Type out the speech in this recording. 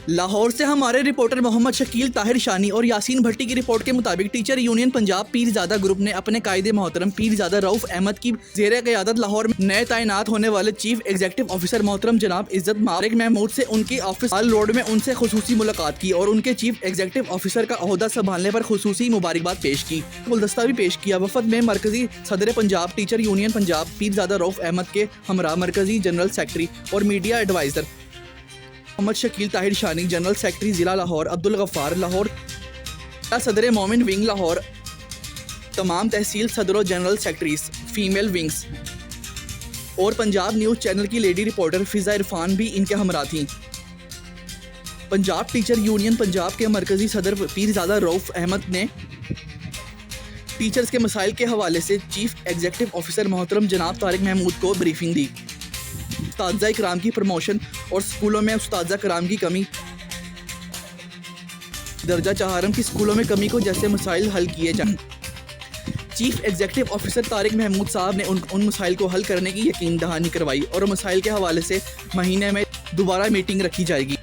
लाहौर से हमारे रिपोर्टर मोहम्मद शकील ताहिर शानी और यासीन भट्टी की रिपोर्ट के मुताबिक teacher union Punjab Pirzada group ने अपने कायदे मोहतरम पीरजादा रऊफ अहमद की ज़ेरे क़यादत लाहौर में नए तैनात होने वाले चीफ एग्जीक्यूटिव ऑफिसर मोहतरम जनाब इज़्ज़त मालिक महमूद से उनकी ऑफिस हाल रोड में उनसे खुसूसी मुलाकात की और उनके चीफ एग्जीक्यूटिव ऑफिसर का ओहदा संभालने पर खुसूसी मुबारकबाद पेश की। गुलदस्ता भी पेश किया। वफद में मरकजी सदर पंजाब टीचर यूनियन पंजाब पीरजादा रऊफ अहमद के हमरा मरकजी जनरल सेक्रेटरी और मीडिया एडवाइज़र मोहम्मद शकील ताहिर शानी, जनरल सेक्रेटरी ज़िला लाहौर अब्दुल गफ्फार लाहौर, सदर मोमिन विंग लाहौर, तमाम तहसील सदरों जनरल सेक्रेटरीज फीमेल विंग्स और पंजाब न्यूज़ चैनल की लेडी रिपोर्टर फ़िज़ा इरफान भी इनके हमरा थीं। पंजाब टीचर यूनियन पंजाब के मरकज़ी सदर पीरजादा रऊफ अहमद ने टीचर्स के मसाइल के हवाले से चीफ एग्जीक्यूटिव ऑफिसर मोहतरम जनाब तारिक महमूद को ब्रीफिंग दी। उस्ताज़ा कराम की प्रमोशन और स्कूलों में उस्ताज़ा कराम की कमी, दर्जा चहारम की स्कूलों में कमी को जैसे मसाइल हल किए जाएं। Chief executive officer Tariq Mahmood साहब ने उन मसाइल को हल करने की यकीन दहानी करवाई और मसाइल के हवाले से महीने में दोबारा मीटिंग रखी जाएगी।